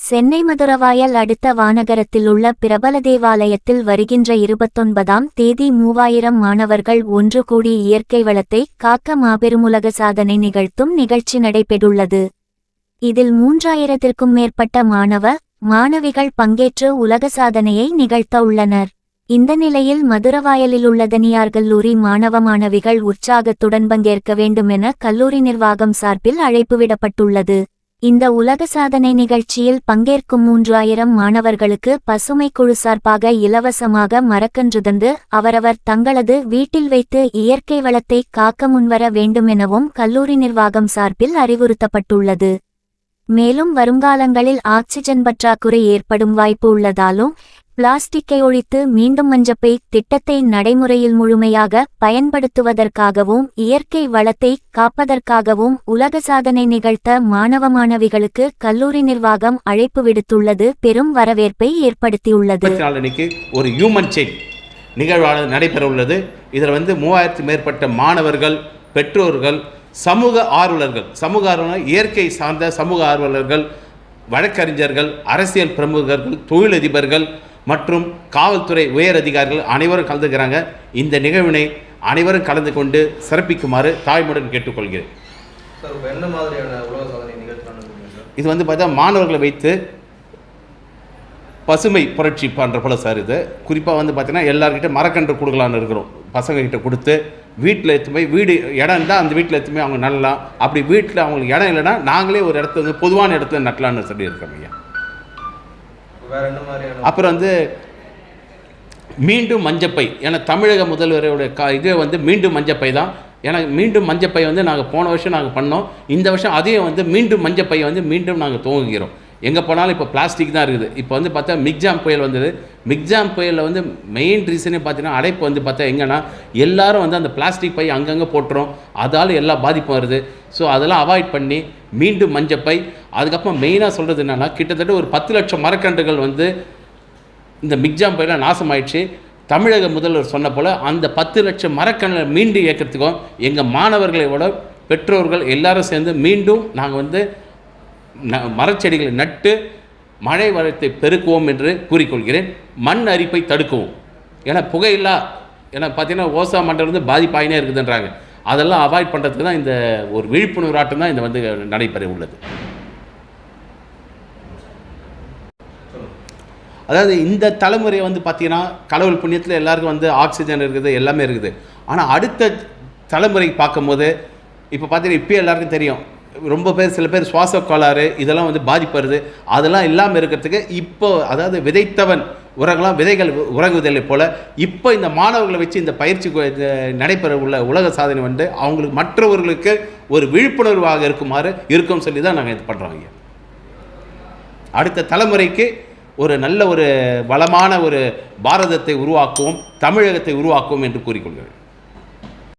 சென்னை மதுரவாயல் அடுத்த வானகரத்தில் உள்ள பிரபல தேவாலயத்தில் வருகின்ற 29ஆம் தேதி 3000 மாணவர்கள் ஒன்று கூடி இயற்கை வளத்தை காக்க மாபெருமுலக சாதனை நிகழ்த்தும் நிகழ்ச்சி நடைபெற்றுள்ளது. இதில் 3000த்திற்கும் மேற்பட்ட மாணவிகள் பங்கேற்று உலக சாதனையை நிகழ்த்த உள்ளனர். இந்த நிலையில் மதுரவாயலிலுள்ள தனியார் கல்லூரி மாணவிகள் உற்சாகத்துடன் பங்கேற்க வேண்டுமென கல்லூரி நிர்வாகம் சார்பில் அழைப்பு விடப்பட்டுள்ளது. இந்த உலக சாதனை நிகழ்ச்சியில் பங்கேற்கும் 3000 மாணவர்களுக்கு பசுமை குழு சார்பாக இலவசமாக மரக்கன்று தந்து அவரவர் தங்களது வீட்டில் வைத்து இயற்கை வளத்தை காக்க முன்வர வேண்டுமெனவும் கல்லூரி நிர்வாகம் சார்பில் அறிவுறுத்தப்பட்டுள்ளது. மேலும் வருங்காலங்களில் ஆக்சிஜன் பற்றாக்குறை ஏற்படும் வாய்ப்பு உள்ளதாலும் பிளாஸ்டிக்கை ஒழித்து மீண்டும் மஞ்சப்பை திட்டத்தை நடைமுறையில் முழுமையாக பயன்படுத்துவதற்காகவும் இயற்கை வளத்தை காப்பதற்காகவும் உலக சாதனை நிகழ்த்த மாணவிகளுக்கு கல்லூரி நிர்வாகம் அழைப்பு விடுத்துள்ளது பெரும் வரவேற்பை ஏற்படுத்தியுள்ளது. ஒரு ஹியூமன் செயின் நிகழ்வானது நடைபெற உள்ளது. இதில் 3000 மேற்பட்ட மாணவர்கள், பெற்றோர்கள், சமூக ஆர்வலர்கள், இயற்கை சார்ந்த சமூக ஆர்வலர்கள், வழக்கறிஞர்கள், அரசியல் பிரமுகர்கள், தொழிலதிபர்கள் மற்றும் காவல்துறை உயர் அதிகாரிகள் அனைவரும் கலந்துக்கிறாங்க. இந்த நிகழ்வினை அனைவரும் கலந்து கொண்டு சிறப்பிக்குமாறு தாய்மையுடன் கேட்டுக்கொள்கிறேன். இது பார்த்தா மாணவர்களை வைத்து பசுமை புரட்சி பண்ணுற போல சார். இது குறிப்பாக பார்த்தீங்கன்னா எல்லார்கிட்ட மரக்கன்று கொடுக்கலான்னு இருக்கிறோம். பசங்கக்கிட்ட கொடுத்து வீட்டில் எடுத்து போய் இடம் இருந்தால் அந்த வீட்டில் எடுத்து போய் அவங்க நடலாம். அப்படி வீட்டில் அவங்களுக்கு இடம் இல்லைன்னா நாங்களே ஒரு இடத்துல பொதுவான இடத்துல நட்டலான்னு சொல்லியிருக்கோம் ஐயா. அப்புறம் மீண்டும் மஞ்சப்பை, ஏன்னா தமிழக முதல்வருடைய இது மீண்டும் மஞ்சப்பை தான். ஏன்னா மீண்டும் மஞ்சப்பை நாங்கள் போன வருஷம் நாங்கள் பண்ணோம். இந்த வருஷம் அதையும் மீண்டும் மஞ்சப்பை மீண்டும் நாங்கள் துவங்குகிறோம். எங்கே போனாலும் இப்போ பிளாஸ்டிக் தான் இருக்குது. இப்போ பார்த்தா மிக்ஜாம் புயல் வந்தது. மிக்ஜாம் புயலில் மெயின் ரீசனே பார்த்தீங்கன்னா அடைப்பு பார்த்தா எங்கன்னா எல்லாரும் அந்த பிளாஸ்டிக் பை அங்கங்கே போட்டுரும். அதால் எல்லா பாதிப்பும் வருது. ஸோ அதெல்லாம் அவாய்ட் பண்ணி மீண்டும் மஞ்சப்பை. அதுக்கப்புறம் மெயினாக சொல்கிறது என்னென்னா கிட்டத்தட்ட ஒரு 10 லட்சம் மரக்கன்றுகள் இந்த மிக்ஜாம் புயலில் நாசமாயிடுச்சு. தமிழக முதல்வர் சொன்ன போல் அந்த 10 லட்சம் மரக்கன்றை மீண்டும் இயக்கிறதுக்கும் எங்கள் மாணவர்களோட பெற்றோர்கள் எல்லாரும் சேர்ந்து மீண்டும் நாங்கள் மரச்செடிகளை நட்டு மழை வளத்தை பெருக்குவோம் என்று கூறிக்கொள்கிறேன். மண் அரிப்பை தடுக்குவோம். ஏன்னா புகையில்லா, ஏன்னா பார்த்தீங்கன்னா ஓசா மண்டலம் பாதிப்பாயினே இருக்குதுன்றாங்க. அதெல்லாம் அவாய்ட் பண்ணுறதுக்கு தான் இந்த ஒரு விழிப்புணர்வு ஆட்டம் தான் இந்த நடைபெற உள்ளது. அதாவது இந்த தலைமுறை பார்த்தீங்கன்னா கடவுள் புண்ணியத்தில் எல்லாருக்கும் ஆக்சிஜன் இருக்குது, எல்லாமே இருக்குது. ஆனால் அடுத்த தலைமுறை பார்க்கும்போது இப்போ பார்த்தீங்கன்னா இப்போ எல்லாருக்கும் தெரியும், ரொம்ப பேர் சில பேர் சுவாச கோளாறு இதெல்லாம் பாதிப்பு வருது. அதெல்லாம் இல்லாமல் இருக்கிறதுக்கு இப்போ அதாவது விதைத்தவன் உரங்களாம் விதைகள் உறங்குவதில்லை போல் இப்போ இந்த மாணவர்களை வச்சு இந்த பயிற்சி நடைபெற உள்ள உலக சாதனை அவங்களுக்கு மற்றவர்களுக்கு ஒரு விழிப்புணர்வாக இருக்கும்னு சொல்லி தான் நாங்கள் இது பண்ணுறோம். அடுத்த தலைமுறைக்கு ஒரு நல்ல ஒரு வளமான ஒரு பாரதத்தை உருவாக்குவோம், தமிழகத்தை உருவாக்குவோம் என்று கூறிக்கொள்கிறேன்.